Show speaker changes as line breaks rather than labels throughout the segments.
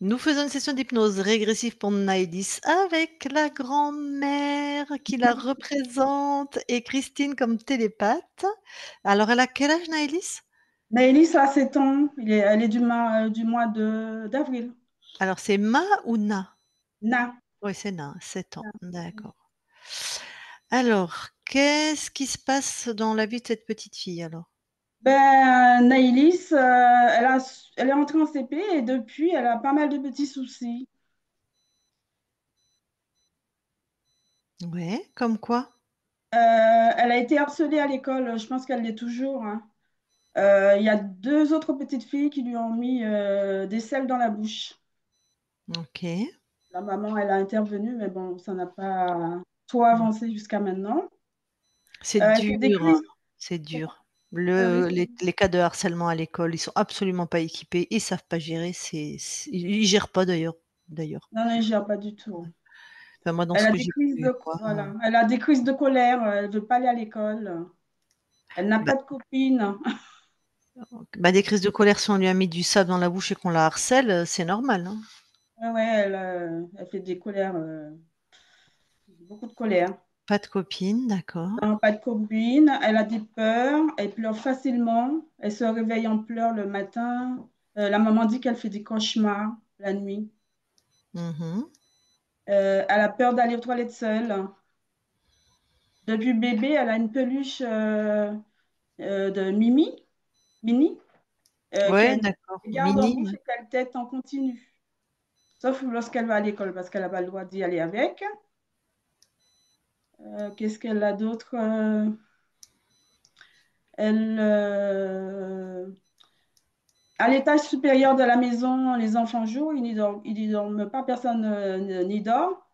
Nous faisons une session d'hypnose régressive pour Naïlis avec la grand-mère qui la représente et Christine comme télépathe. Alors, elle a quel âge, Naïlis?
Maëlys a 7 ans. Elle est du mois d'avril.
Alors, c'est Ma ou Na?
Na.
Oui, c'est Na, 7 ans. D'accord. Alors, qu'est-ce qui se passe dans la vie de cette petite fille alors?
Ben, Naïlis, elle est entrée en CP et depuis, elle a pas mal de petits soucis.
Ouais, comme quoi?
Elle a été harcelée à l'école. Je pense qu'elle l'est toujours, hein. Il y a deux autres petites filles qui lui ont mis des sels dans la bouche.
OK.
La maman, elle a intervenu, mais bon, ça n'a pas trop avancé jusqu'à maintenant.
C'est
Elle fait des
dur, hein,
crises.
c'est dur.
Oui,
Les cas de harcèlement à l'école, ils sont absolument pas équipés, ils savent pas gérer, ils gèrent pas d'ailleurs.
non, non, je gère pas du tout.
Enfin moi dans
Elle
ce
a
que
des
j'ai
crises
pu
de,
voir,
voilà. Elle a des crises de colère, elle veut pas aller à l'école. Elle n'a
bah
pas de copine.
des crises de colère si on lui a mis du sable dans la bouche et qu'on la harcèle, c'est normal, hein.
Ouais, ouais, elle fait des colères, beaucoup de colère.
Pas de copine, d'accord.
Non, pas de copine. Elle a des peurs. Elle pleure facilement. Elle se réveille en pleurs le matin. La maman dit qu'elle fait des cauchemars la nuit.
Mmh.
Elle a peur d'aller aux toilettes seule. Depuis bébé, elle a une peluche de Mimi, Mini,
Ouais,
qu'elle
d'accord.
garde en
Mini,
bouche
ouais.
et qu'elle tète en continu. Sauf lorsqu'elle va à l'école parce qu'elle n'a pas le droit d'y aller avec. Qu'est-ce qu'elle a d'autre? Elle, à l'étage supérieur de la maison, les enfants jouent, ils n'y dorment pas, personne n'y dort,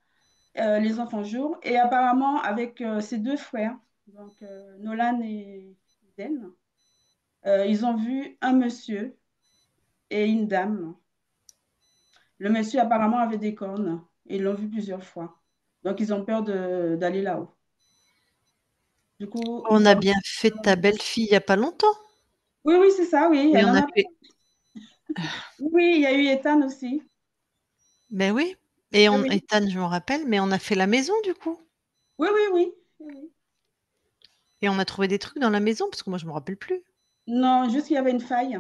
les enfants jouent. Et apparemment, avec ses deux frères, donc Nolan et Eden, ils ont vu un monsieur et une dame. Le monsieur apparemment avait des cornes et ils l'ont vu plusieurs fois. Donc, ils ont peur d'aller là-haut. Du coup, ils
On a
dorment.
bien fait ta belle-fille il y a pas longtemps
Oui, oui, c'est ça, oui,
et
elle
on
en
a
a.
fait
Oui, il y a eu Ethan aussi.
mais oui et
Oui,
on
oui.
Ethan, je m'en rappelle, mais on a fait la maison du coup
Oui, oui, oui. Oui, oui.
et on a trouvé des trucs dans la maison parce que moi je me rappelle plus.
Non, juste qu'il y avait une faille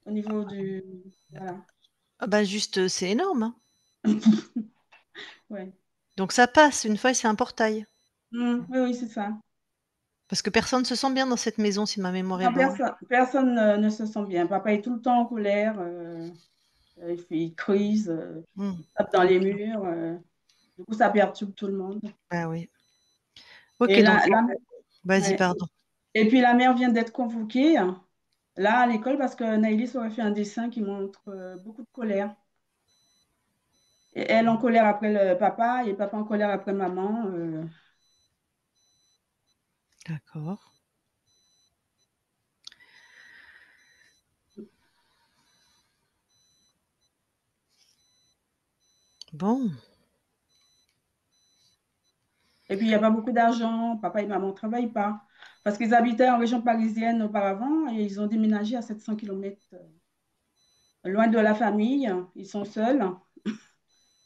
au niveau du. Voilà.
Ah bah, juste, c'est énorme, hein.
Ouais.
Donc ça passe, une fois c'est un portail.
Oui, oui, c'est ça.
Parce que personne se sent bien dans cette maison si ma mémoire est
Non,
bonne.
personne ne se sent bien. Papa est tout le temps en colère. Il crise,
Mmh.
il tape dans les
D'accord.
murs. Du coup, ça perturbe tout le monde.
Bah oui. OK,
Et,
donc vas-y,
ouais.
pardon.
Et puis la mère vient d'être convoquée là à l'école parce que Naïlis aurait fait un dessin qui montre beaucoup de colère. Et elle en colère après le papa et papa en colère après maman.
D'accord. Bon.
Et puis, il n'y a pas beaucoup d'argent. Papa et maman ne travaillent pas. Parce qu'ils habitaient en région parisienne auparavant et ils ont déménagé à 700 kilomètres loin de la famille. Ils sont seuls.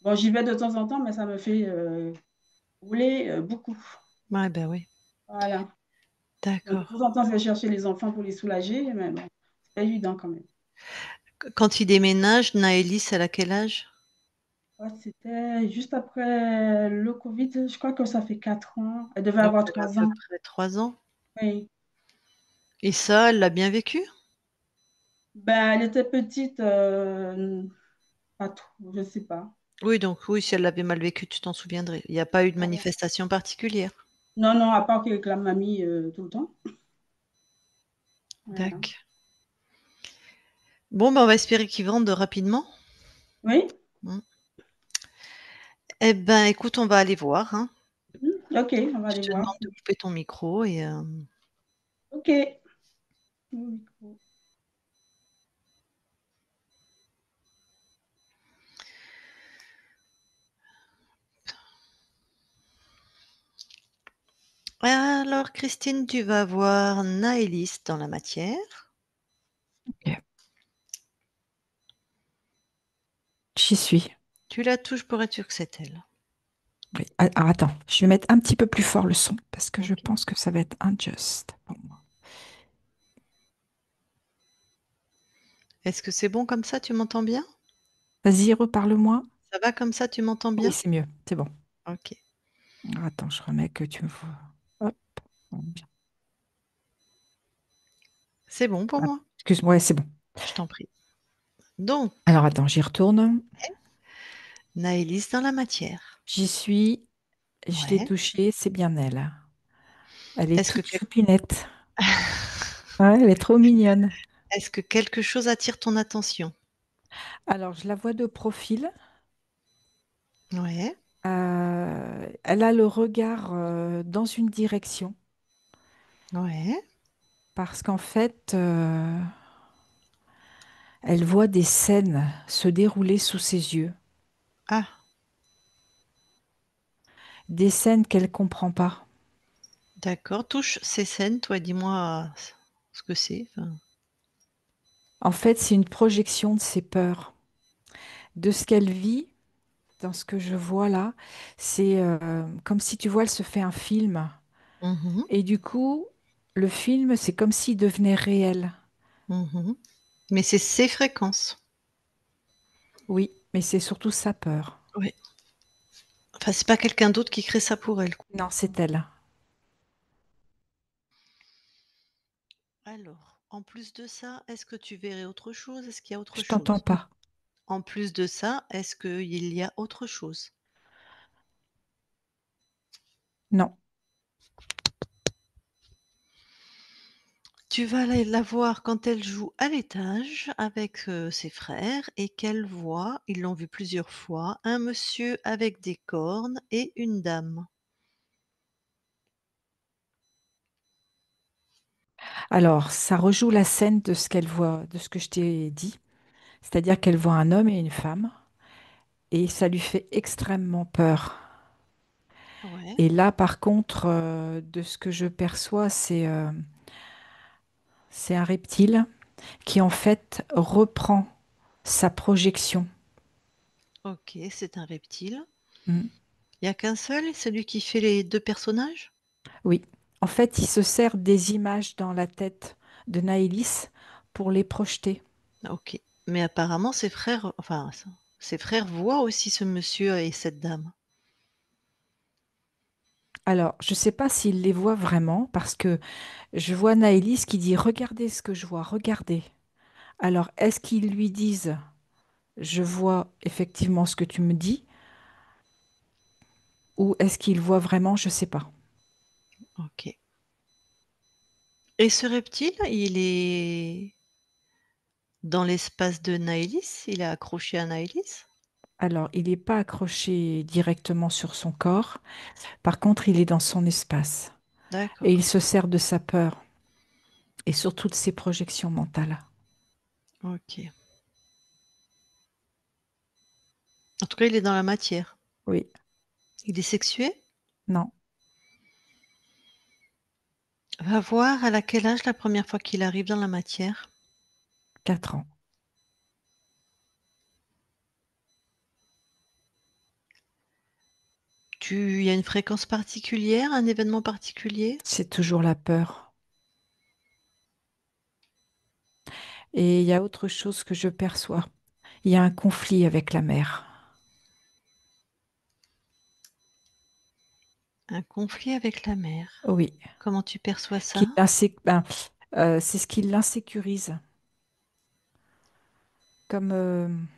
Bon, j'y vais de temps en temps, mais ça me fait rouler beaucoup.
Ouais, bah, oui.
Voilà. Donc, de
D'accord.
temps en temps, je vais chercher les enfants pour les soulager, mais bon, c'est pas évident quand même.
Quand il déménage, Naëlys, elle a quel âge?
Ouais, c'était juste après le Covid. Je crois que ça fait 4 ans. Elle devait
Donc
avoir
elle a à
3
peu
ans.
près 3 ans.
Oui.
Et ça, elle l'a bien vécu?
Ben, elle était petite, pas trop, je sais pas.
Oui, donc oui, si elle l'avait mal vécu, tu t'en souviendrais. Il y a pas eu de manifestation particulière?
Non, non, à part qu'il réclame mamie tout le temps. Voilà.
Dac. Bon, bah, on va espérer qu'ils vendent rapidement.
Oui?
Mmh. Eh ben, écoute, on va aller voir, hein.
Ok, on va
Je
aller
te
voir.
demande de couper ton micro et
Ok.
alors Christine, tu vas voir Naëlys dans la matière.
OK. j'y suis.
Tu la touches pour être sûr que c'est elle.
Oui. Alors attends, je vais mettre un petit peu plus fort le son parce que je
OK.
pense que ça va être injuste pour moi.
Est-ce que c'est bon comme ça, tu m'entends bien?
Vas-y, reparle-moi.
Ça va comme ça, tu m'entends
Oui,
bien?
c'est mieux, c'est bon.
OK.
Alors, attends, je remets que tu me vois. Hop. Bien.
C'est bon pour
Ah,
moi?
excuse-moi, ouais, c'est bon.
Je t'en prie. Donc,
Alors attends, j'y retourne.
Naëlys dans la matière.
J'y suis, je l'ai
Ouais.
touchée, c'est bien elle. Elle est
Est-ce que
toute
quel
choupinette. Ouais, elle est trop mignonne.
est-ce que quelque chose attire ton attention?
Alors, je la vois de profil.
Ouais,
Elle a le regard dans une direction
ouais.
parce qu'en fait, elle voit des scènes se dérouler sous ses yeux,
Ah,
des scènes qu'elle comprend pas.
d'accord. Touche ces scènes, toi, dis-moi ce que c'est. Enfin,
En fait, c'est une projection de ses peurs, de ce qu'elle vit. Dans ce que je vois là, c'est comme si tu vois, elle se fait un film.
mhm,
Et du coup, le film, c'est comme s'il devenait réel.
mhm. Mais c'est ses fréquences.
Oui, mais c'est surtout sa peur.
Oui. Enfin, c'est pas quelqu'un d'autre qui crée ça pour elle, quoi.
Non, c'est elle.
Alors, en plus de ça, est-ce que tu verrais autre chose? Est-ce qu'il y a autre
Je t'entends
chose?
pas.
En plus de ça, est-ce qu'il y a autre chose?
Non.
Tu vas la voir quand elle joue à l'étage avec, ses frères et qu'elle voit, ils l'ont vu plusieurs fois, un monsieur avec des cornes et une dame.
Alors, ça rejoue la scène de ce qu'elle voit, de ce que je t'ai dit. C'est-à-dire qu'elle voit un homme et une femme, et ça lui fait extrêmement peur.
Ouais,
Et là, par contre, de ce que je perçois, c'est un reptile qui, en fait, reprend sa projection.
OK, c'est un reptile.
Mm.
Il y a qu'un seul, celui qui fait les 2 personnages?
Oui. En fait, il se sert des images dans la tête de Naïlis pour les projeter.
OK. Mais apparemment ses frères, enfin, ses frères voient aussi ce monsieur et cette dame.
Alors, je ne sais pas s'il les voit vraiment, parce que je vois Naïlis qui dit, regardez ce que je vois, regardez. Alors, est-ce qu'ils lui disent, je vois effectivement ce que tu me dis, ou est-ce qu'il voit vraiment, je ne sais pas.
OK. Et ce reptile, il est dans l'espace de Naëlys? Il est accroché à Naëlys?
Alors, il n'est pas accroché directement sur son corps, par contre, il est dans son espace. Et il
D'accord.
se sert de sa peur et surtout de ses projections mentales.
OK. En tout cas, il est dans la matière.
Oui,
Il est sexué?
non,
Va voir elle a quel âge la première fois qu'il arrive dans la matière?
4 ans.
Il y a une fréquence particulière, un événement particulier?
C'est toujours la peur. Et il y a autre chose que je perçois. Il y a un conflit avec la mère.
Un conflit avec la mère.
Oui,
Comment tu perçois ça?
c'est ce qui l'insécurise. Comme,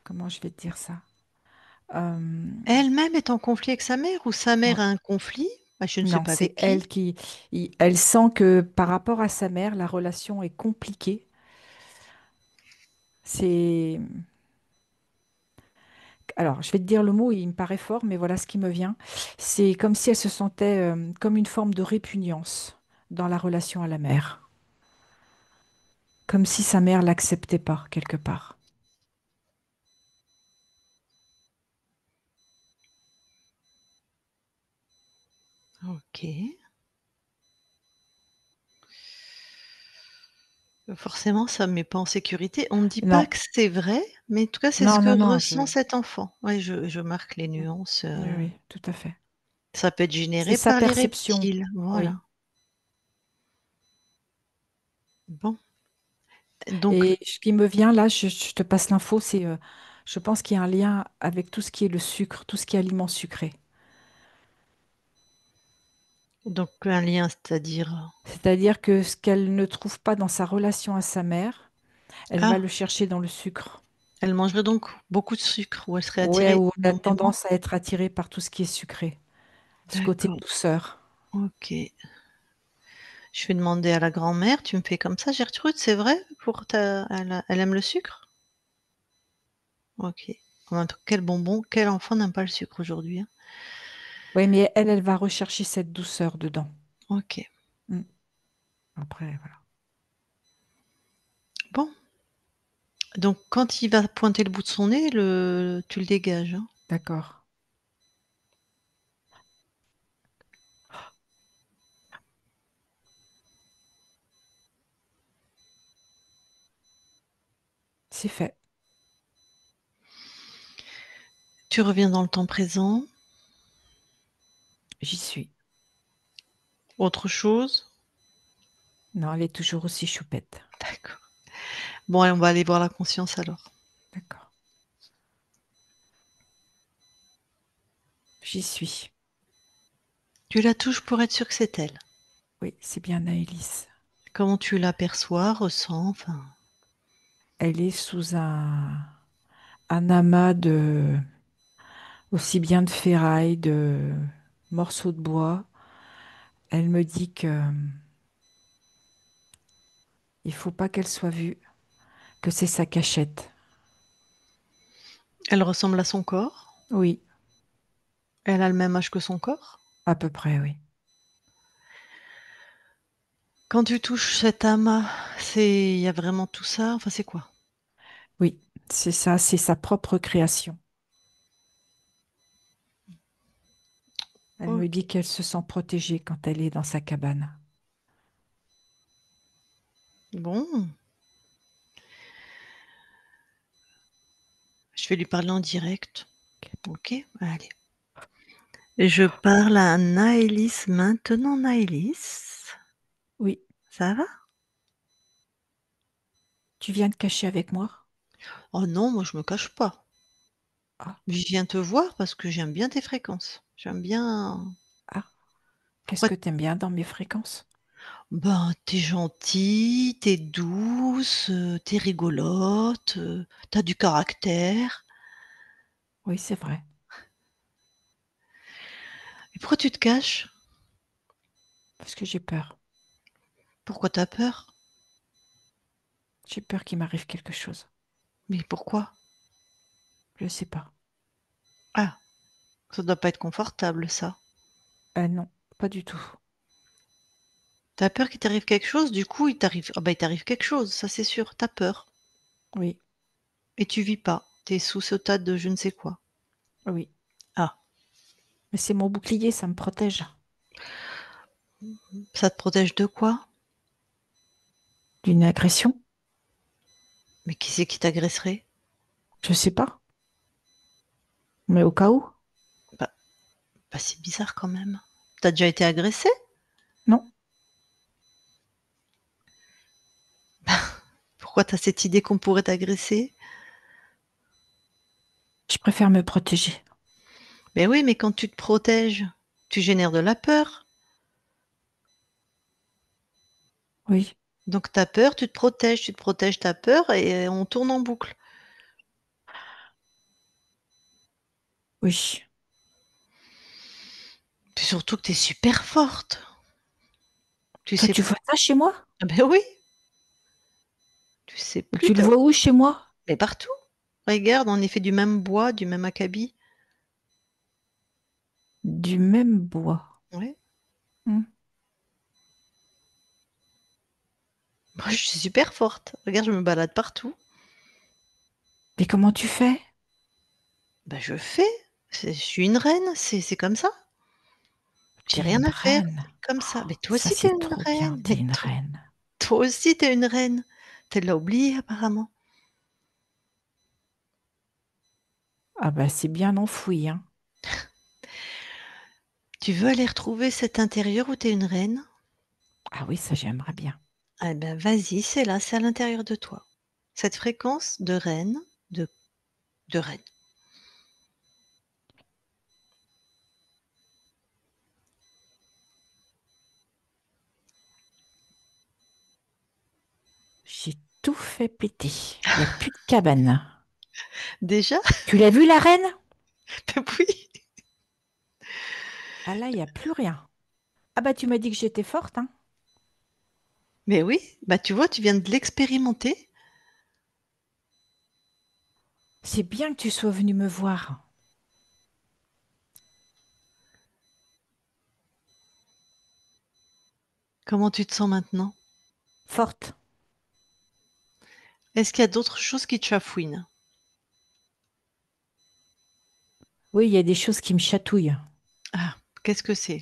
comment je vais te dire ça? Euh,
Elle-même est en conflit avec sa mère ou sa mère
ouais.
a un conflit? Bah, je ne sais
Non,
pas
c'est
avec
elle
qui.
qui, elle sent que par rapport à sa mère, la relation est compliquée. C'est, alors, je vais te dire le mot, il me paraît fort, mais voilà ce qui me vient. C'est comme si elle se sentait comme une forme de répugnance dans la relation à la mère, comme si sa mère l'acceptait pas quelque part.
OK. Forcément, ça me met pas en sécurité. On me dit pas
Non,
que c'est vrai, mais en tout cas, c'est ce
non,
que
non, non,
ressent cet enfant. Ouais, je marque les
Mm.
nuances,
Oui, oui, tout à fait.
ça peut être
C'est
généré
sa
par les
perception.
reptiles,
Oui.
voilà. Bon, donc
Et ce qui me vient là, je te passe l'info, c'est, je pense qu'il y a un lien avec tout ce qui est le sucre, tout ce qui est aliments sucrés.
donc un lien, c'est-à-dire?
C'est-à-dire que ce qu'elle ne trouve pas dans sa relation à sa mère, elle va
Ah,
le chercher dans le sucre.
elle mangerait donc beaucoup de sucre ou elle serait
Ouais,
attirée
où elle a
énormément?
tendance à être attirée par tout ce qui est sucré, ce côté
D'accord,
douceur.
OK. Je vais demander à la grand-mère, tu me fais comme ça Gertrude, c'est vrai pour ta elle aime le sucre? OK. En même temps, quel bonbon, quel enfant n'aime pas le sucre aujourd'hui, hein?
Oui, mais elle, elle va rechercher cette douceur dedans.
OK.
Mm. Après, voilà.
Bon, donc quand il va pointer le bout de son nez, tu le dégages, hein?
D'accord. C'est fait.
Tu reviens dans le temps présent.
J'y suis.
Autre chose?
Non, elle est toujours aussi choupette.
D'accord. Bon, allez, on va aller voir la conscience alors.
D'accord. J'y suis.
Tu la touches pour être sûr que c'est elle.
Oui, c'est bien Naëlys.
Comment tu l'aperçois, ressens, enfin,
Elle est sous un amas de, aussi bien de ferraille, de morceaux de bois. Elle me dit que il faut pas qu'elle soit vue, que c'est sa cachette.
elle ressemble à son corps?
Oui,
Elle a le même âge que son corps?
à peu près, oui.
Quand tu touches cet amas, il y a vraiment tout ça? Enfin, c'est quoi?
Oui, c'est ça, c'est sa propre création. Elle
Oh,
me dit qu'elle se sent protégée quand elle est dans sa cabane.
bon, je vais lui parler en direct. Ok, allez. Je parle à Naëlys maintenant, Naëlys.
Oui,
Ça va?
tu viens te cacher avec moi?
Oh non, moi je me cache pas.
Ah,
Je viens te voir parce que j'aime bien tes fréquences. J'aime bien.
ah, qu'est-ce
Pourquoi?
que t'aimes bien dans mes fréquences?
Ben, t'es gentille, t'es douce, tu rigolote, tu du caractère.
Oui, c'est vrai.
Et pourquoi tu te caches?
Parce que j'ai peur.
Pourquoi t'as peur?
J'ai peur qu'il m'arrive quelque chose.
Mais pourquoi?
Je sais pas.
Ah, ça doit pas être confortable ça.
Non, pas du tout.
T'as peur qu'il t'arrive quelque chose, du coup il t'arrive quelque chose, ça c'est sûr, t'as peur.
Oui,
Et tu vis pas, t'es sous ce tas de je ne sais quoi.
oui.
Ah,
Mais c'est mon bouclier, ça me protège
ça te protège de quoi?
d'une agression.
Mais qui c'est qui t'agresserait?
Je sais pas. Mais au cas où?
Bah, c'est bizarre quand même. T'as déjà été agressé?
Non,
Pourquoi t'as cette idée qu'on pourrait t'agresser?
je préfère me protéger.
Mais oui, mais quand tu te protèges, tu génères de la peur.
Oui,
Donc tu peur, tu te protèges, ta peur et on tourne en boucle.
oui.
Puis surtout que tu es super forte. Tu
Toi,
sais
tu
plus.
vois ça chez moi?
Ah ben oui, tu sais plus.
Tu le vois où chez moi?
Mais partout. Regarde, on est fait du même bois, du même acabit.
Du même bois.
Ouais.
Hmm.
Moi, je suis super forte. Regarde, je me balade partout.
Mais comment tu fais?
Ben je fais. Je suis une reine, c'est comme ça. J'ai
T'es
rien
une
à faire.
reine.
C'est comme ça.
Oh,
Mais toi
ça,
aussi, t'es
c'est
une
trop bien.
reine.
T'es une reine.
Toi aussi, t'es une reine. Tu l'as oublié apparemment.
Ah bah c'est bien enfoui, hein.
Tu veux aller retrouver cet intérieur où tu es une reine?
Ah oui, ça j'aimerais bien.
Eh ben vas-y, c'est là, c'est à l'intérieur de toi. Cette fréquence de reine, de reine.
J'ai tout fait péter. Il n'y a plus de cabane.
Déjà?
Tu l'as vu la reine?
Oui.
Ah là, il n'y a plus rien. Ah bah tu m'as dit que j'étais forte, hein.
Mais oui, bah tu vois, tu viens de l'expérimenter.
C'est bien que tu sois venu me voir.
Comment tu te sens maintenant?
Forte.
Est-ce qu'il y a d'autres choses qui te chafouinent?
Oui, il y a des choses qui me chatouillent.
Ah, qu'est-ce que c'est?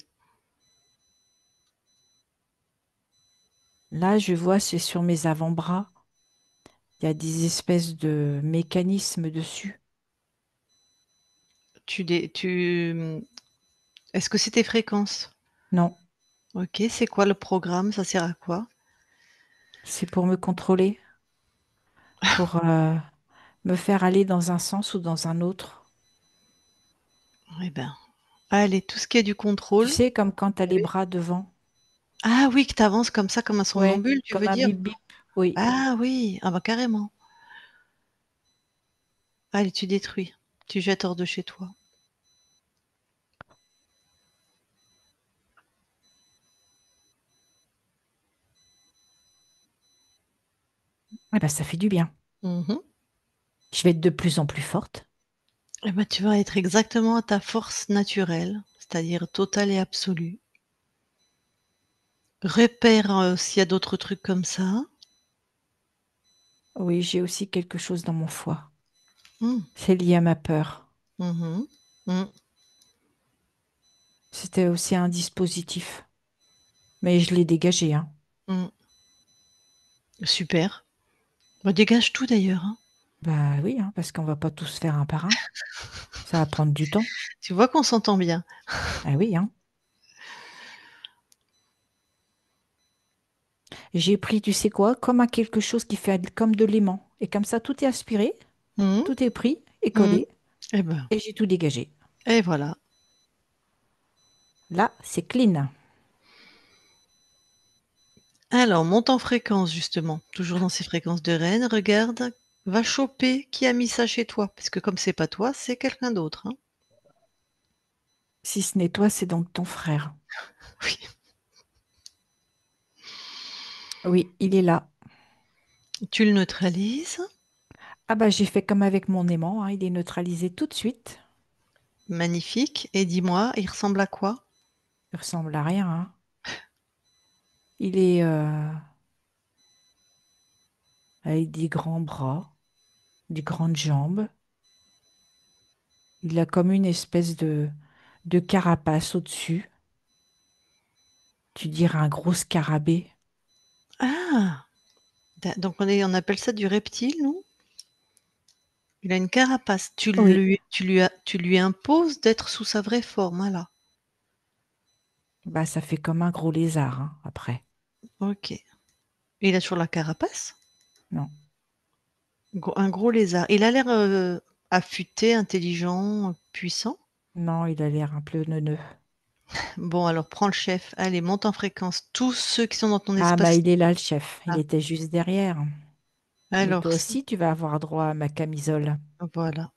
Là, je vois, c'est sur mes avant-bras. Il y a des espèces de mécanismes dessus.
Est-ce que c'est tes fréquences?
Non,
Ok, c'est quoi le programme? Ça sert à quoi?
c'est pour me contrôler, pour me faire aller dans un sens ou dans un autre.
Eh ben, allez, tout ce qui est du
Tu
contrôle.
sais, comme quand tu as les
Oui.
bras devant.
Ah oui, que tu avances comme ça, comme un
Ouais,
somnambule, tu
comme
veux
un
dire?
bip-bip. Oui.
Ah oui, ah bah carrément. Allez, tu détruis. Tu jettes hors de chez toi.
Ah bah, ça fait du bien.
Mhm.
Je vais être de plus en plus forte.
Eh ben, tu vas être exactement à ta force naturelle, c'est-à-dire totale et absolue. Repère s'il y a d'autres trucs comme ça.
Oui, j'ai aussi quelque chose dans mon foie.
Mm,
C'est lié à ma peur.
mhm, mm,
C'était aussi un dispositif. Mais je l'ai dégagé, hein.
mm. Super. Bah, dégage tout d'ailleurs, hein.
Bah oui, hein, parce qu'on va pas tous faire un par un. Ça va prendre du temps.
Tu vois qu'on s'entend bien.
Ah oui, hein. J'ai pris, tu sais quoi, comme à quelque chose qui fait comme de l'aimant. Et comme ça, tout est aspiré,
Mm,
tout est pris et
mm.
collé.
Eh ben,
Et j'ai tout dégagé.
et voilà.
Là, c'est clean.
Alors, monte en fréquence justement, toujours dans ces fréquences de reine, regarde, va choper qui a mis ça chez toi, parce que comme c'est pas toi, c'est quelqu'un d'autre, hein.
Si ce n'est toi, c'est donc ton frère.
Oui.
Oui, il est là.
Tu le neutralises.
Ah bah j'ai fait comme avec mon aimant, hein, il est neutralisé tout de suite.
Magnifique. Et dis-moi, il ressemble à quoi?
Il ressemble à rien, hein. Il est avec des grands bras, des grandes jambes. Il a comme une espèce de carapace au-dessus. Tu dirais un gros scarabée.
Ah! Donc on appelle ça du reptile, nous? Il a une carapace.
Oui,
Tu lui imposes d'être sous sa vraie forme, hein, là.
bah ça fait comme un gros lézard, hein, après.
Ok. Il a toujours la carapace?
Non,
Un gros lézard. Il a l'air affûté, intelligent, puissant.
non, il a l'air un peu neuneux.
Bon, alors prends le chef. Allez, monte en fréquence. Tous ceux qui sont dans ton
Ah bah
espace.
il est là le chef, il
Ah,
était juste derrière. Mais
alors,
toi aussi, tu vas avoir droit à ma camisole.
voilà.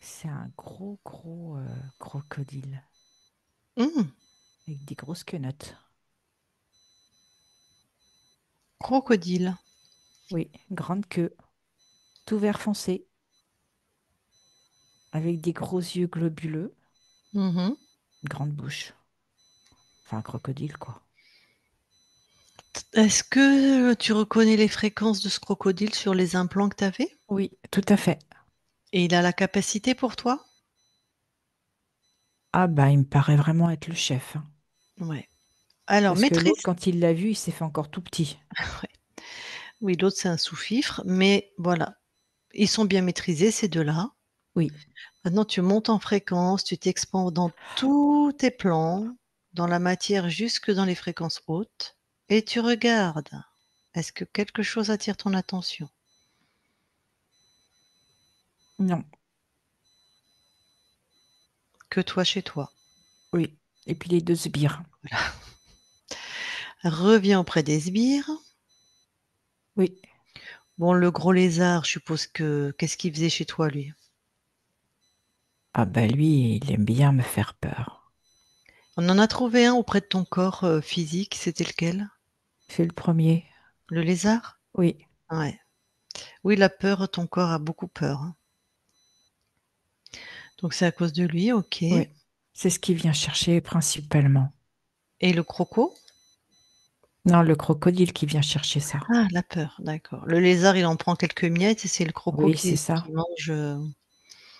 C'est un gros, gros crocodile
Hum,
avec des grosses quenottes.
crocodile.
Oui, grande queue, tout vert foncé, avec des gros yeux globuleux,
Mhm.
une grande bouche. Enfin, un crocodile, quoi.
Est-ce que tu reconnais les fréquences de ce crocodile sur les implants que tu avais?
Oui, tout à fait.
Et il a la capacité pour toi?
Ah bah, il me paraît vraiment être le chef, hein.
Ouais. Alors,
Parce que l'autre,
maîtrise.
quand il l'a vu, il s'est fait encore tout petit.
Ouais. Oui, l'autre, c'est un sous-fifre, mais voilà. Ils sont bien maîtrisés, ces deux-là.
Oui,
Maintenant, tu montes en fréquence, tu t'expands dans tous tes plans, dans la matière jusque dans les fréquences hautes, et tu regardes. Est-ce que quelque chose attire ton attention?
non,
Que toi chez toi.
oui. Et puis les deux sbires.
Reviens auprès des sbires.
Oui.
Bon, le gros lézard, je suppose que... Qu'est-ce qu'il faisait chez toi, lui?
Ah bah lui, il aime bien me faire peur.
On en a trouvé un auprès de ton corps physique, c'était lequel?
C'est le premier.
Le lézard?
Oui,
Ouais. Oui, la peur, ton corps a beaucoup peur, hein. Donc c'est à cause de lui, ok.
oui.
Et
C'est ce qu'il vient chercher principalement.
le croco?
Non, le crocodile qui vient chercher ça.
Ah, la peur, d'accord. Le lézard, il en prend quelques miettes et c'est le croco
Oui, c'est
qui
ça.
mange.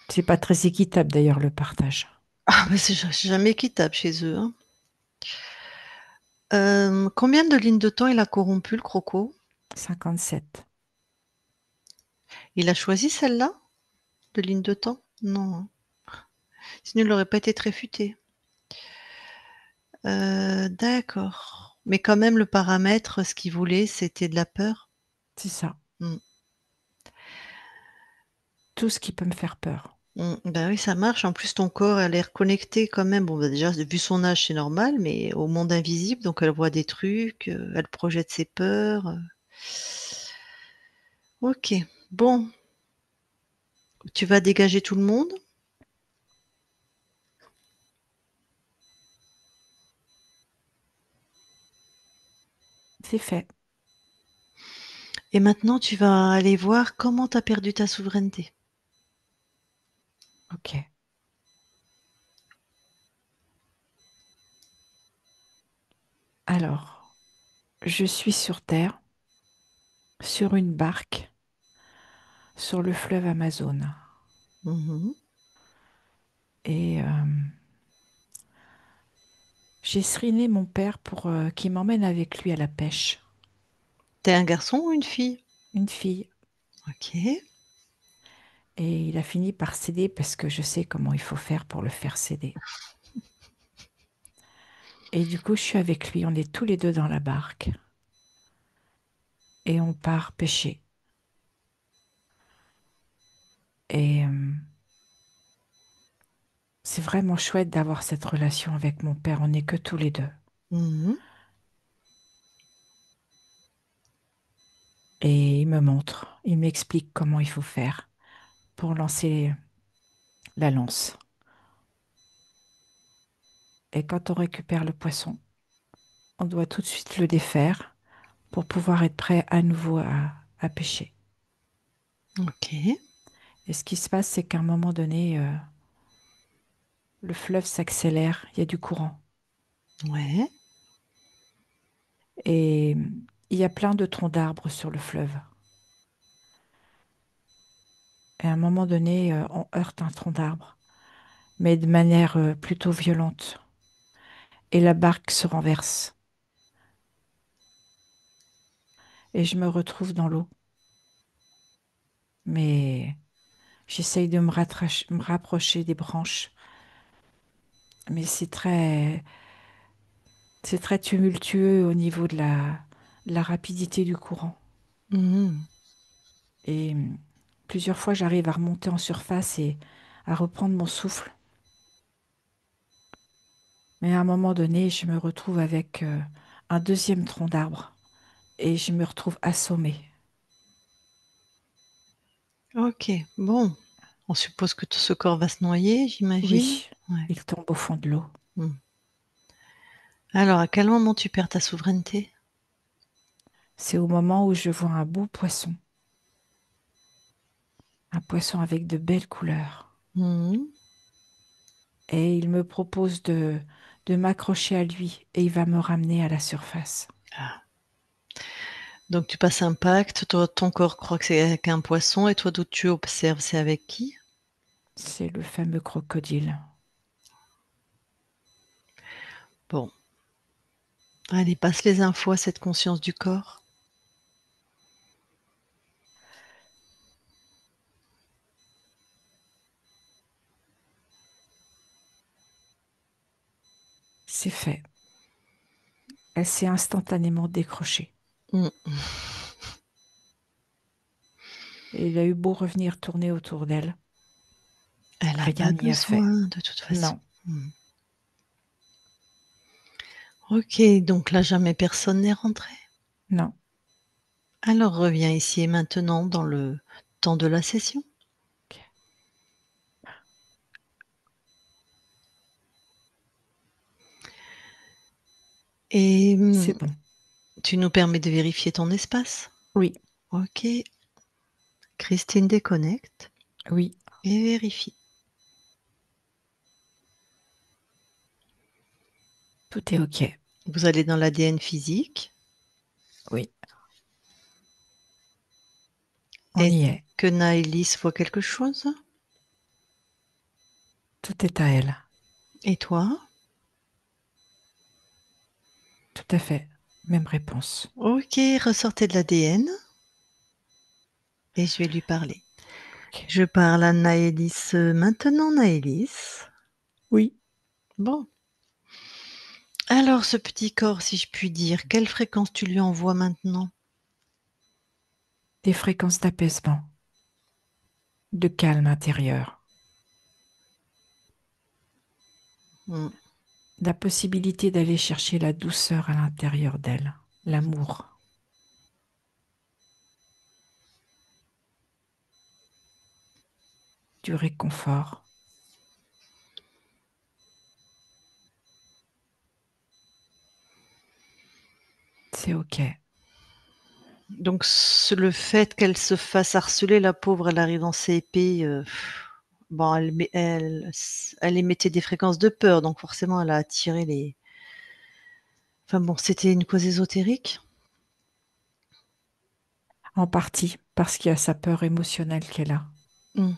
C'est pas très équitable d'ailleurs le partage.
Ah, bah c'est jamais équitable chez eux, hein. Combien de lignes de temps il a corrompu, le croco?
57.
Il a choisi celle-là, de ligne de temps? Non, hein. Sinon, il n'aurait pas été très futé. D'accord. Mais quand même, le paramètre, ce qu'il voulait, c'était de la peur.
C'est ça.
Mm.
Tout ce qui peut me faire peur.
Ben oui, ça marche. En plus, ton corps a l'air connecté quand même. Bon, bah, déjà, vu son âge, c'est normal, mais au monde invisible, donc elle voit des trucs, elle projette ses peurs. Ok, bon, tu vas dégager tout le monde.
C'est fait.
Et maintenant, tu vas aller voir comment tu as perdu ta souveraineté.
Ok. Alors, je suis sur Terre, sur une barque, sur le fleuve Amazon.
Mhm.
Et j'ai seriné mon père pour qu'il m'emmène avec lui à la pêche.
T'es un garçon ou une fille?
Une fille.
Ok.
Et il a fini par céder parce que je sais comment il faut faire pour le faire céder. Et du coup, je suis avec lui. On est tous les deux dans la barque. Et on part pêcher. Et c'est vraiment chouette d'avoir cette relation avec mon père. On n'est que tous les deux.
Mhm.
Et il me montre, il m'explique comment il faut faire pour lancer la lance. Et quand on récupère le poisson, on doit tout de suite le défaire pour pouvoir être prêt à nouveau à pêcher.
Ok.
Et ce qui se passe, c'est qu'à un moment donné, le fleuve s'accélère, il y a du courant.
Ouais.
Et il y a plein de troncs d'arbres sur le fleuve. Et à un moment donné, on heurte un tronc d'arbre, mais de manière plutôt violente. Et la barque se renverse. Et je me retrouve dans l'eau. Mais j'essaye de me rapprocher des branches. Mais c'est très tumultueux au niveau de la rapidité du courant.
Mhm.
Et plusieurs fois, j'arrive à remonter en surface et à reprendre mon souffle. Mais à un moment donné, je me retrouve avec un deuxième tronc d'arbre et je me retrouve assommée.
Ok. Bon. On suppose que tout ce corps va se noyer, j'imagine.
Oui,
Ouais.
il tombe au fond de l'eau.
Mm. Alors, à quel moment tu perds ta souveraineté?
C'est au moment où je vois un poisson avec de belles couleurs.
Mhm.
Et il me propose de m'accrocher à lui et il va me ramener à la surface.
Ah. Donc tu passes un pacte, toi, ton corps croit que c'est avec un poisson, et toi, d'où tu observes, c'est avec qui?
C'est le fameux crocodile.
Bon. Allez, passe les infos à cette conscience du corps.
C'est fait. Elle s'est instantanément décrochée.
Mm.
Et il a eu beau revenir tourner autour d'elle.
Elle n'a
Rien
pas
n'y a fait.
besoin, de toute façon.
Non,
Mm. Ok, donc là, jamais personne n'est rentré.
non.
Alors reviens ici et maintenant dans le temps de la session.
Ok.
Et
C'est bon.
tu nous permets de vérifier ton espace.
Oui,
Ok. Christine déconnecte
oui,
et vérifie.
tout est OK.
Vous allez dans l'ADN physique.
Oui, on
Est-ce
y est.
que Naëlys voit quelque chose?
Tout est à elle.
Et toi?
Tout à fait. Même réponse.
Ok, ressortez de l'ADN et je vais lui parler.
OK.
Je parle à Naëlys maintenant, Naëlys.
Oui,
Bon. Alors, ce petit corps, si je puis dire, quelle fréquence tu lui envoies maintenant?
des fréquences d'apaisement, de calme intérieur,
Hmm.
la possibilité d'aller chercher la douceur à l'intérieur d'elle, l'amour. Du réconfort. C'est OK.
Donc, le fait qu'elle se fasse harceler, la pauvre, elle arrive dans ses épées. Bon, elle émettait des fréquences de peur, donc forcément, elle a attiré les. Enfin bon, c'était une cause ésotérique.
En partie parce qu'il y a sa peur émotionnelle qu'elle a.
Hmm.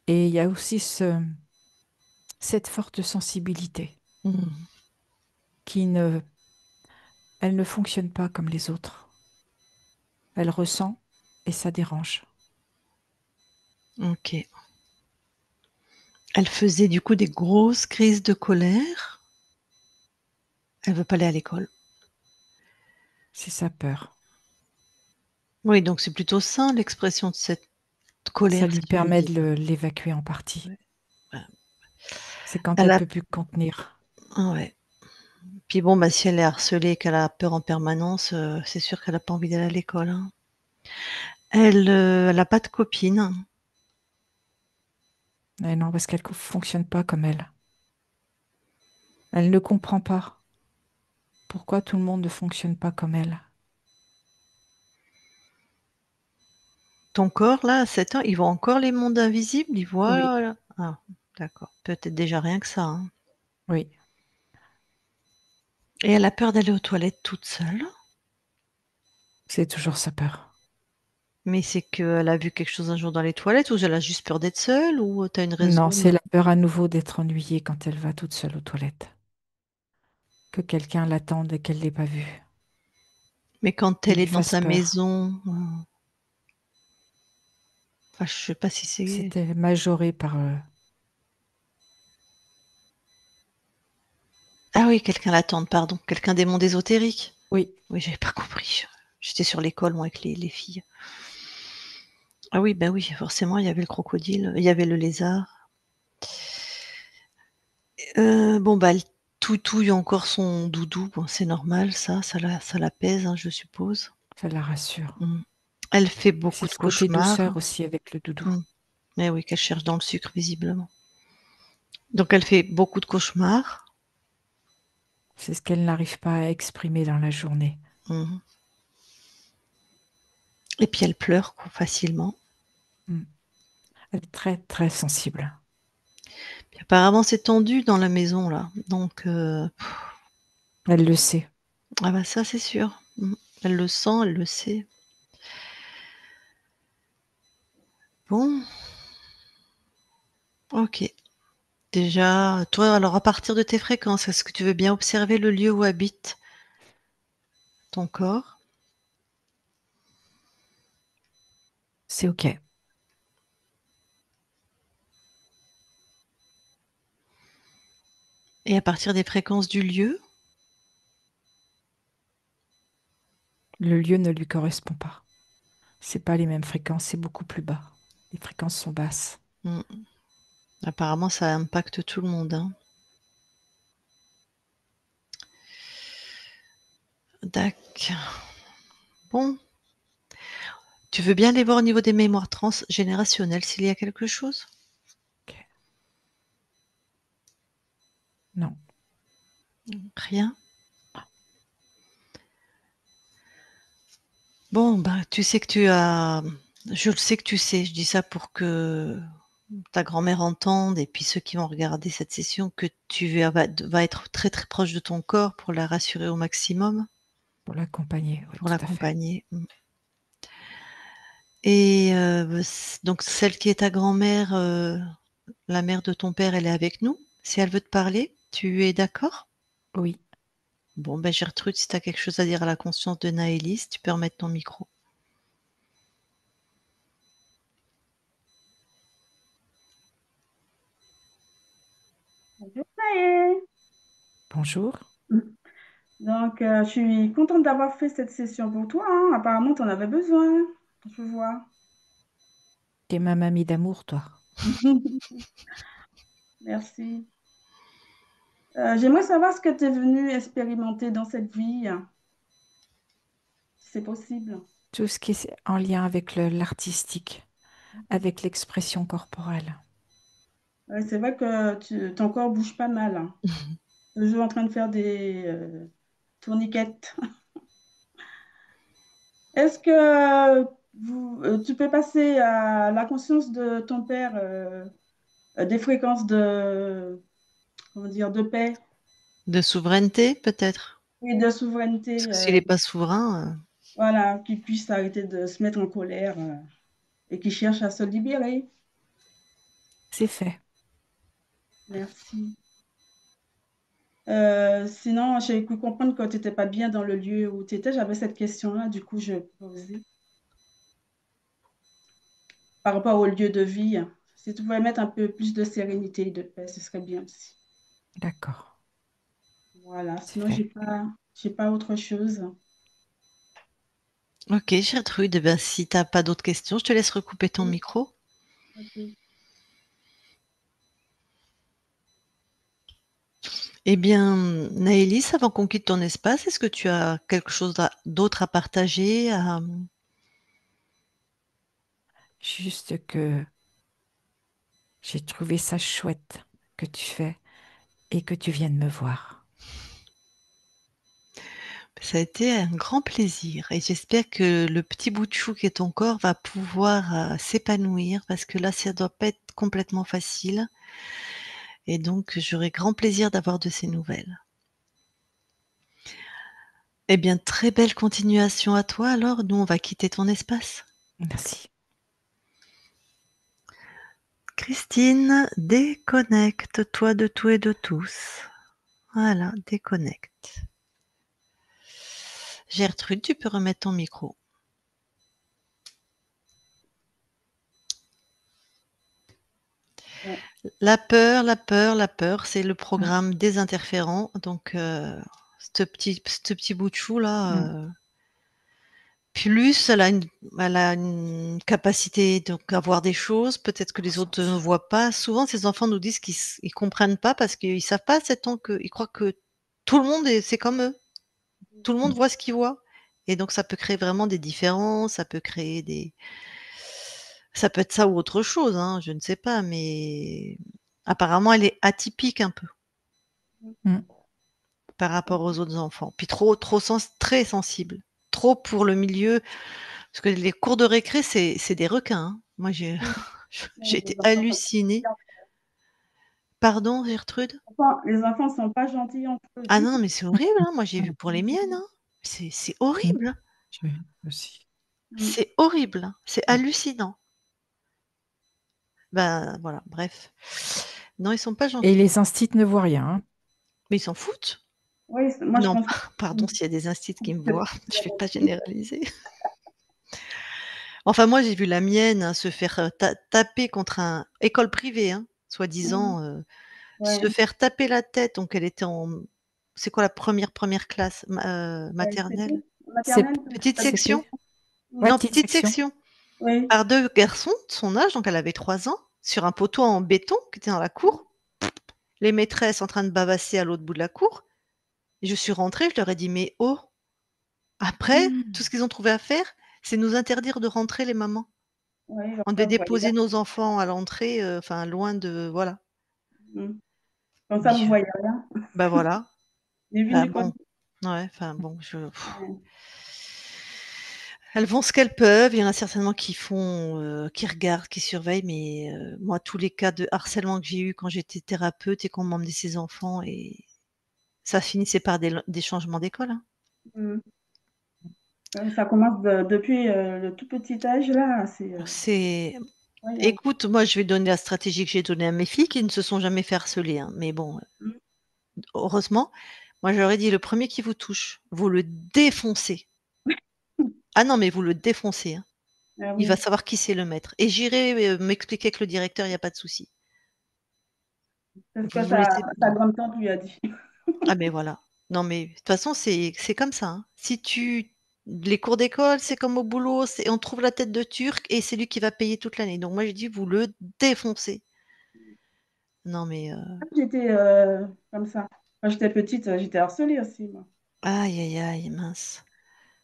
Et il y a aussi cette forte sensibilité
Hmm.
qui ne, elle ne fonctionne pas comme les autres. Elle ressent et ça dérange.
Ok. Elle faisait du coup des grosses crises de colère. Elle veut pas aller à l'école.
C'est sa peur.
Oui, donc c'est plutôt sain l'expression de cette
Ça
colère,
lui
si je puis
permet
dire.
de l'évacuer en partie.
Ouais.
C'est quand
Elle
elle
a,
peut plus contenir.
ah ouais. Puis bon, bah, si elle est harcelée et qu'elle a peur en permanence, c'est sûr qu'elle a pas envie d'aller à l'école, hein. Elle a pas de copine.
Mais non, parce qu'elle ne fonctionne pas comme elle. Elle ne comprend pas pourquoi tout le monde ne fonctionne pas comme elle.
Ton corps, là, à 7 ans, il voit encore les mondes invisibles? Il
Oui,
voit, ah, d'accord. Peut-être déjà rien que ça, hein.
oui,
Et elle a peur d'aller aux toilettes toute seule?
c'est toujours sa peur.
Mais c'est qu'elle a vu quelque chose un jour dans les toilettes ou elle a juste peur d'être seule ou tu as une
Non,
raison?
c'est la peur à nouveau d'être ennuyée quand elle va toute seule aux toilettes. Que quelqu'un l'attende et qu'elle ne l'ait pas vue.
Mais quand
Elle
elle
lui
est dans
fasse
sa
peur.
maison, enfin, je sais pas si c'est.
C'était majoré par...
Ah oui, quelqu'un l'attend, pardon. Quelqu'un des mondes ésotériques.
Oui,
Oui, j'avais pas compris. J'étais sur l'école, moi, avec les filles. Ah oui, bah oui, forcément, il y avait le crocodile, il y avait le lézard. Bon, bah, elle toutouille encore son doudou. Bon, c'est normal, ça l'apaise, hein, je suppose.
ça la rassure.
Mmh. Elle fait beaucoup
C'est
de
le côté
cauchemars.
douceur aussi avec le doudou.
Mmh. Mais oui, qu'elle cherche dans le sucre, visiblement. Donc elle fait beaucoup de cauchemars.
C'est ce qu'elle n'arrive pas à exprimer dans la journée.
Mmh. Et puis elle pleure facilement.
Mm. Elle est très, très sensible.
Puis apparemment, c'est tendu dans la maison, là. Donc,
Elle le sait.
ah bah ça, c'est sûr. Mmh. Elle le sent, elle le sait. Bon, ok. Déjà, toi, alors à partir de tes fréquences, est-ce que tu veux bien observer le lieu où habite ton corps.
C'est OK.
Et à partir des fréquences du lieu,
Le lieu ne lui correspond pas. C'est pas les mêmes fréquences, c'est beaucoup plus bas. Les fréquences sont basses.
apparemment ça impacte tout le monde, hein. D'accord. Bon, tu veux bien aller voir au niveau des mémoires transgénérationnelles s'il y a quelque chose?
OK. Non.
Rien? Bon, bah, tu sais que tu as je le sais que tu sais, je dis ça pour que ta grand-mère entende et puis ceux qui vont regarder cette session, que tu vas être très, très proche de ton corps pour la rassurer au maximum,
Pour l'accompagner, oui,
pour
tout à fait.
l'accompagner. Et donc celle qui est ta grand-mère, la mère de ton père, elle est avec nous? Si elle veut te parler, tu es d'accord?
Oui.
Bon, ben Gertrude, si tu as quelque chose à dire à la conscience de Naëlys, tu peux remettre ton micro.
Bonjour, Naë.
Bonjour.
Donc, je suis contente d'avoir fait cette session pour toi, hein. Apparemment, tu en avais besoin, je vois.
T'es ma mamie d'amour, toi.
Merci. J'aimerais savoir ce que tu es venu expérimenter dans cette vie, si c'est possible.
Tout ce qui est en lien avec l'artistique, avec l'expression corporelle.
Ouais, c'est vrai que ton corps bouge pas mal, hein. Toujours en train de faire des tourniquettes. Est-ce que tu peux passer à la conscience de ton père des fréquences de, comment dire, de paix
De souveraineté, peut-être?
et de
Parce
souveraineté,
que s'il est pas souverain,
voilà, qu'il puisse arrêter de se mettre en colère et qu'il cherche à se libérer?
C'est fait.
Merci. Sinon, j'ai cru comprendre que tu n'étais pas bien dans le lieu où tu étais. J'avais cette question-là, du coup, je posais par rapport au lieu de vie. Si tu pouvais mettre un peu plus de sérénité et de paix, ce serait bien aussi.
D'accord.
Voilà.
C'est
Sinon,
fait.
j'ai pas autre chose.
OK, Gertrude, eh ben, si tu as pas d'autres questions, je te laisse recouper ton
Oui,
micro.
ok.
Eh bien, Naëlys, avant qu'on quitte ton espace, est-ce que tu as quelque chose d'autre à partager,
Juste que j'ai trouvé ça chouette que tu fais et que tu viennes me voir.
Ça a été un grand plaisir et j'espère que le petit bout de chou qui est ton corps va pouvoir, s'épanouir parce que là, ça doit pas être complètement facile et donc j'aurai grand plaisir d'avoir de ces nouvelles. Eh bien, très belle continuation à toi alors. Nous, on va quitter ton espace.
Merci.
Christine, déconnecte-toi de tout et de tous. Voilà, déconnecte. Gertrude, tu peux remettre ton micro.
Ouais.
La peur, la peur, la peur, c'est le
Ah,
programme des interférents. Donc, ce petit bout de chou là,
mm.
plus elle a une capacité donc à voir des choses, peut-être que les autres ne
Ressenti.
voient pas. Souvent, ces enfants nous disent qu'ils comprennent pas parce qu'ils savent pas à 7 ans qu'ils croient que tout le monde c'est comme eux. Tout le monde
Mm.
voit ce qu'il voit. Et donc, ça peut créer vraiment des différences, ça peut créer ça peut être ça ou autre chose, hein, je ne sais pas, mais apparemment, elle est atypique un peu
Mm.
par rapport aux autres enfants. Puis très sensible. Trop pour le milieu, parce que les cours de récré, c'est des requins, hein. Moi, j'ai
Oui,
j'ai
les
été
enfants sont
hallucinée. Pardon, Gertrude?
les enfants sont pas gentils entre eux
Ah
du
non,
tout.
mais c'est horrible, hein. Moi, j'ai vu
Mm.
pour les miennes, hein. C'est
Mm.
horrible, hein.
Je vais aussi.
Mm.
C'est horrible, hein. C'est
Mm.
hallucinant. Ben, voilà, bref. Non, ils sont pas
Et
gentils.
les instits ne voient rien, hein.
Mais ils s'en foutent.
Oui, moi, je
Non,
pense que
pardon s'il y a des instits qui me
c'est
voient, je ne vais pas généraliser. Enfin, moi, j'ai vu la mienne, hein, se faire, taper contre un école privée, hein,
mmh,
soi-disant, se
ouais,
faire taper la tête, donc elle était en c'est quoi la première classe?
CP,
Maternelle?
maternelle,
Petite section?
CP. Ouais,
Non,
petite
petite
section.
section,
oui.
par 2 garçons de son âge, donc elle avait 3 ans, sur un poteau en béton qui était dans la cour. Les maîtresses en train de bavasser à l'autre bout de la cour. Et je suis rentrée, je leur ai dit: «Mais oh, après, tout ce
Mmh.
qu'ils ont trouvé à faire, c'est nous interdire de rentrer les mamans.
Oui,
On devait
enfin, vous voyez
déposer
bien.
nos enfants à l'entrée, enfin loin de voilà».
Mmh. Comme ça,
Mais
vous voyez rien.
bah, voilà,
Ni vu
bah,
ni
bon,
connu.
ouais, enfin bon,
Ouais.
elles font ce qu'elles peuvent. Il y en a certainement qui font, qui regardent, qui surveillent, mais moi, tous les cas de harcèlement que j'ai eus quand j'étais thérapeute et qu'on m'emmenait ses enfants et ça finissait par des changements d'école, hein.
Mmh. Ça commence depuis le tout petit âge, là, c'est
C'est
incroyable.
Écoute, moi, je vais donner la stratégie que j'ai donnée à mes filles qui ne se sont jamais fait harceler, hein, mais bon,
Mmh.
heureusement, moi, je leur ai dit: «Le premier qui vous touche, vous le défoncez. Ah non, mais vous le défoncez, hein.
Ah
Il va
oui,
savoir qui c'est le maître et j'irai, m'expliquer avec le directeur, il y a pas de souci.
c'est ce que
Vous le laissez
sa grande-tante lui a dit.
Ah mais voilà. Non mais de toute façon, c'est comme ça, hein. Si tu Les cours d'école, c'est comme au boulot, c'est on trouve la tête de Turc et c'est lui qui va payer toute l'année. Donc moi, je dis: «Vous le défoncez». Non mais
J'étais comme ça. Quand j'étais petite, j'étais harcelée aussi, moi.
aïe, aïe, aïe, mince.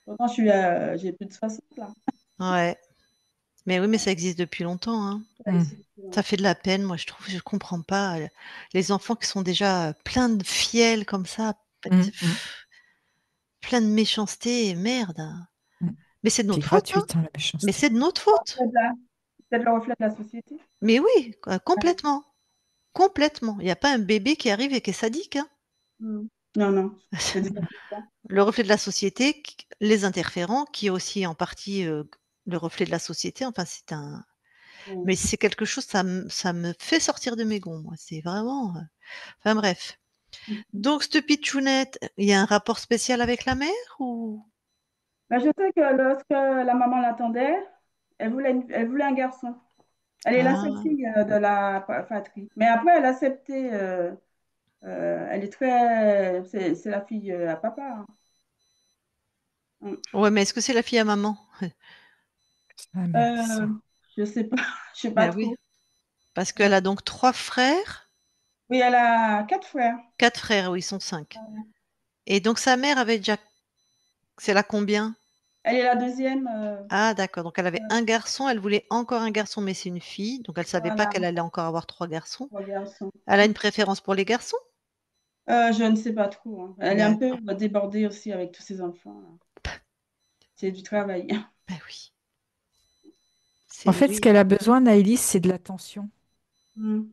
Pourtant, j'ai plus de 60 là.
Ouais. Mais oui, mais ça existe depuis longtemps, hein.
Ça
Mmh.
existe,
Ça fait de la peine, moi, je trouve. Je comprends pas, les enfants qui sont déjà, pleins de fiel comme ça,
Mmh mh.
plein de méchanceté, merde.
Mmh.
Mais c'est de
C'est
notre faute, hein.
gratuit, hein, la
Mais
méchanceté.
c'est de notre faute.
Peut-être le reflet de la société.
Mais oui,
Ouais.
complètement, complètement. Il y a pas un bébé qui arrive et qui est sadique, hein.
Mmh. Non, non, c'est des adolescents.
Le reflet de la société, les interférents, qui est aussi en partie, le reflet de la société, enfin,
Oui.
mais c'est quelque chose, ça me fait sortir de mes gonds, moi. C'est vraiment, enfin bref.
Mmh.
Donc cette pitchounette, il y a un rapport spécial avec la mère ou?
Bah, je sais que lorsque la maman l'attendait, elle voulait un garçon. Elle est la seule
Ah,
fille, de la fratrie. Mais après, elle a accepté, elle est très c'est la fille, à papa, hein. Mmh.
ouais, mais est-ce que c'est la fille à maman?
Ah merde, ça.
Heu, je sais pas, je sais pas
Ben oui,
trop.
parce
Mmh.
qu'elle a donc 3 frères,
Oui, elle a 4 frères.
4 frères, oui, ils sont 5.
Ouais.
Et donc sa mère avait déjà c'est la combien?
Elle est la deuxième,
Ah d'accord, donc elle avait
ouais,
un garçon, elle voulait encore un garçon, mais c'est une fille, donc elle savait pas
voilà,
qu'elle allait encore avoir 3 garçons.
3 garçons.
Elle a une préférence pour les garçons?
Je ne sais pas trop, hein. Elle est un peu
D'accord,
débordée aussi avec tous ses enfants, là. C'est du travail.
bah oui,
En
c'est
fait, ce
oui,
qu'elle a besoin, Naëlys, c'est de l'attention.
Mmh.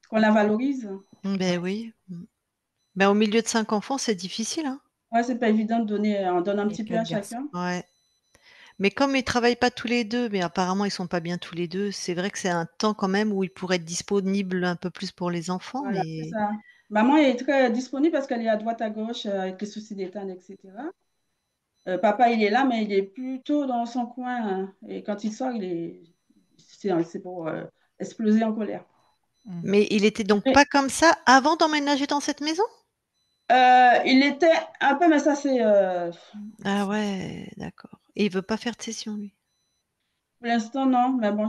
Qu'on la valorise.
beh
Ouais.
oui, bah, au milieu de 5 enfants, c'est difficile, hein?
Ouais, c'est pas évident de donner, on donne un
Et
petit peu à
4 garçons.
chacun.
Ouais, mais comme ils travaillent pas tous les 2, mais apparemment ils sont pas bien tous les 2, c'est vrai que c'est un temps quand même où ils pourraient être disponibles un peu plus pour les enfants,
Voilà, c'est
mais
ça. Maman est très disponible parce qu'elle est à droite à gauche, avec les soucis d'état et cetera. Papa, il est là, mais il est plutôt dans son coin, hein, et quand il sort, c'est pour, exploser en colère.
Mmh.
mais il était donc
Mais,
pas comme ça avant d'emménager dans cette maison?
il était un peu, mais ça c'est,
Ah ouais, d'accord, et il veut pas faire de session lui?
pour l'instant non, mais bon,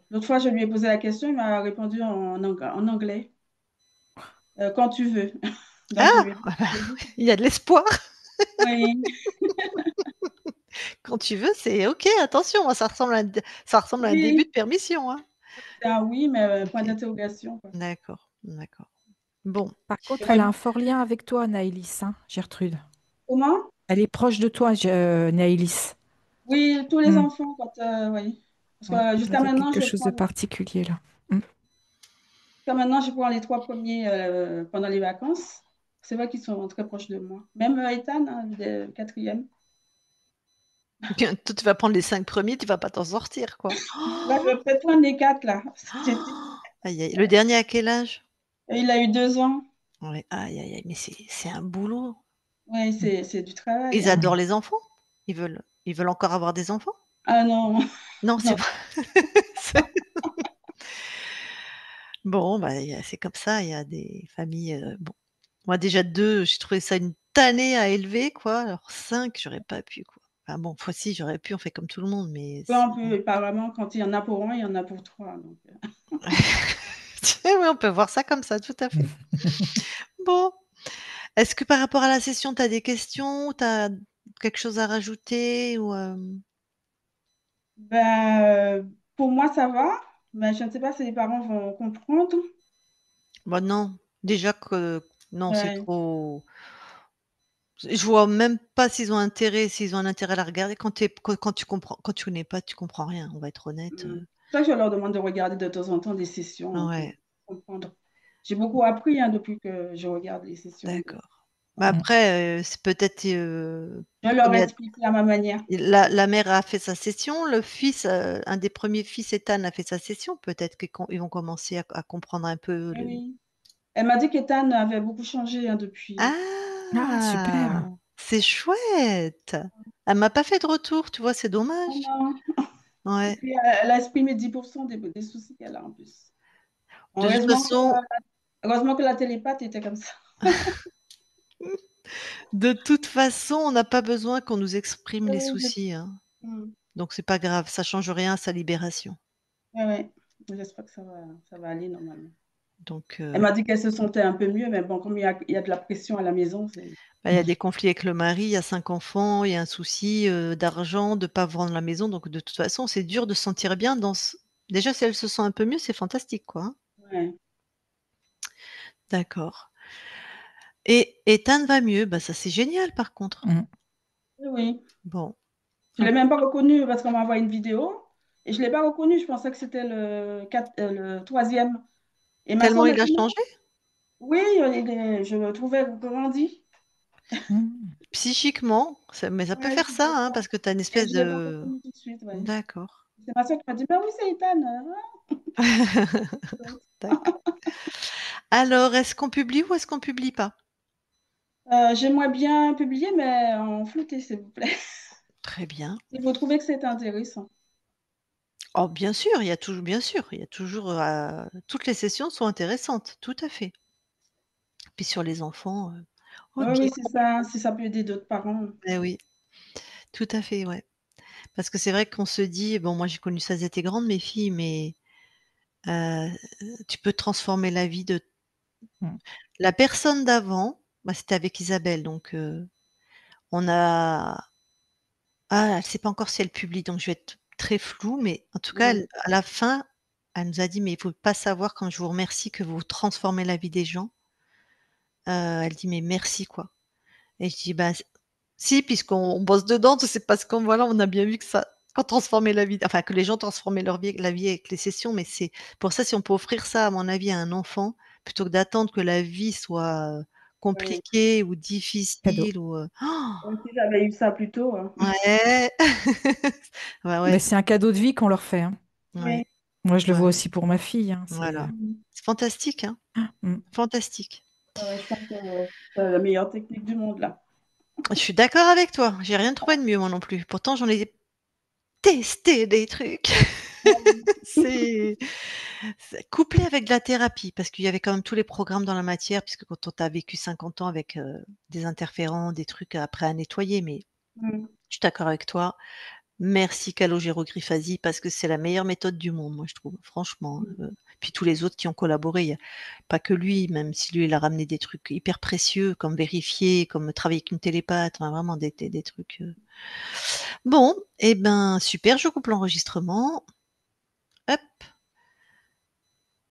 l'autre fois je lui ai posé la question, il m'a répondu en anglais, «Quand tu veux». Donc je
Ah!
lui ai dit
Il y a de l'espoir.
oui,
Quand tu veux, c'est OK, attention, hein, ça ressemble à un début
oui,
de permission, hein.
c'est un oui, mais point
OK,
d'interrogation, quoi.
d'accord, d'accord. Bon,
Par
Et
contre, elle a
même
un fort lien avec toi, Naëlys, hein, Gertrude.
comment?
Elle est proche de toi, Naëlys.
Oui, tous les
Mmh.
enfants quand, oui. Parce
Ouais.
que
Il y a quelque chose de particulier là. Mmh.
jusqu'à maintenant, je prends les 3 premiers pendant les vacances. C'est vrai qu'ils sont très proches de moi. Même, Ethan, hein, le 4e.
toi, tu vas prendre les 5 premiers, tu vas pas t'en sortir, quoi.
Là, je vais peut-être prendre les 4 là.
Aïe, aïe, le dernier à quel âge?
Il a eu 2 ans.
Ouais, aïe, aïe, aïe, mais c'est un boulot.
Oui, c'est du travail,
Ils
hein.
adorent les enfants? Ils veulent encore avoir des enfants?
Ah non,
Non, c'est
non.
pas c'est bon, bah, c'est comme ça, il y a des familles, bon. Moi déjà 2, j'ai trouvé ça une tannée à élever quoi, alors 5, j'aurais pas pu quoi. Enfin bon, fois si j'aurais pu, on fait comme tout le monde, mais
Oui,
c'est
on peut apparemment, quand il y en a pour un, il y en a pour 3 donc
oui, on peut voir ça comme ça, tout à fait. Bon, est-ce que par rapport à la session, tu as des questions? Tu as quelque chose à rajouter ou,
ben, pour moi, ça va, mais je ne sais pas si les parents vont comprendre.
bah, non, déjà que non, c'est
Ouais,
trop je vois même pas s'ils ont un intérêt à la regarder quand quand tu connais pas, tu comprends rien, on va être honnête,
ça, je leur demande de regarder de temps en temps des sessions, hein, pour
ouais,
comprendre. J'ai beaucoup appris, hein, depuis que je regarde les sessions de
d'accord. Bah,
Mmh.
après, c'est peut-être,
je leur
comme il y a
explique à ma manière.
la mère a fait sa session, le fils, un des premiers fils, Ethan, a fait sa session, peut-être qu'ils vont commencer à comprendre un peu
Oui,
le
oui. Elle m'a dit qu'Ethan avait beaucoup changé, hein, depuis.
Ah super!
ah! C'est chouette! Elle m'a pas fait de retour, tu vois? C'est
Non,
dommage.
non. Et
Ouais.
puis, elle a exprimé 10% des soucis qu'elle a en plus.
De toute
Heureusement que,
façon
heureusement que la télépathe était comme ça.
de toute façon, on n'a pas besoin qu'on nous exprime les
Oui,
soucis, hein.
mm.
Donc c'est pas grave, ça change rien à sa libération.
Ouais, ouais. J'espère que ça va aller normalement.
Donc
Elle m'a dit qu'elle se sentait un peu mieux, mais bon, comme il y a de la pression à la maison, c'est.
bah, il y a des conflits avec le mari, il y a 5 enfants, il y a un souci, d'argent, de pas vendre la maison, donc de toute façon, c'est dur de se sentir bien dans ce déjà si elle se sent un peu mieux, c'est fantastique, quoi, hein.
Ouais.
D'accord et Ethan va mieux, bah, ça, c'est génial par contre.
Mmh.
Oui, oui.
Bon,
Je ne l'ai même pas reconnu parce qu'on m'a envoyé une vidéo et je ne l'ai pas reconnu. Je pensais que c'était le troisième. Et ma
tellement
soeur m'a
il a
dit non.
changé?
Oui, je le trouvais grandi.
Mmh.
Psychiquement, mais ça peut
Ouais,
faire
je
ça,
vois
hein,
ça.
parce que tu as une
Et
espèce
je ne l'ai pas
de
reconnu tout de suite. Ouais.
d'accord.
C'est ma soeur qui m'a dit, bah oui, c'est Ethan.
D'accord. Alors, est-ce qu'on publie ou est-ce qu'on publie pas?
J'aimerais bien publier, mais en flouté, s'il vous plaît.
Très bien.
Si vous trouvez que c'est intéressant.
Oh bien sûr, il y a toujours, toutes les sessions sont intéressantes, tout à fait. Puis sur les enfants, oh
Oui,
bien,
oui, c'est ça. Si ça peut aider d'autres parents.
eh oui, tout à fait, ouais. Parce que c'est vrai qu'on se dit bon, moi j'ai connu ça, elles étaient grandes mes filles, mais heu, tu peux transformer la vie de
Mmh.
la personne d'avant, bah, c'était avec Isabelle, donc on a elle sait pas encore si elle publie, donc je vais être très floue, mais en tout cas,
Mm.
elle à la fin, elle nous a dit: «Mais il faut pas savoir comme je vous remercie que vous transformez la vie des gens». Elle dit: «Mais merci, quoi» et je dis: «Bah, si, puisqu'on bosse dedans, c'est parce qu'on voilà, on a bien vu que ça qu'on transformait la vie enfin, que les gens transformaient la vie avec les sessions, mais c'est pour ça, si on peut offrir ça, à mon avis, à un enfant, plutôt que d'attendre que la vie soit,
Oui.
compliquée ou
Cadeau.
difficile ou,
Comme si j'avais eu ça plus tôt, hein.
ouais. Bah, ouais,
Mais c'est un cadeau de vie qu'on leur fait, hein.
ouais,
Oui.
Moi, je le vois
ouais,
aussi pour ma fille, hein,
voilà.
Mm.
C'est fantastique, hein,
mmh.
fantastique.
Ouais, je pense que c'est la meilleure technique du monde, là.
Je suis d'accord avec toi, j'ai rien trouvé de mieux moi non plus. Pourtant j'en ai testé des trucs. C'est couplé avec de la thérapie, parce qu'il y avait quand même tous les programmes dans la matière, puisque quand on tu vécu 50 ans avec, des interférents, des trucs après à nettoyer, mais
Mm.
je suis d'accord avec toi. Merci Calogero-Griffasi parce que c'est la meilleure méthode du monde, moi je trouve, franchement, puis tous les autres qui ont collaboré, il y a pas que lui, même si lui il a ramené des trucs hyper précieux comme vérifier, comme travailler avec une télépathe, enfin vraiment des trucs, Bon et ben super, je coupe l'enregistrement. Hop.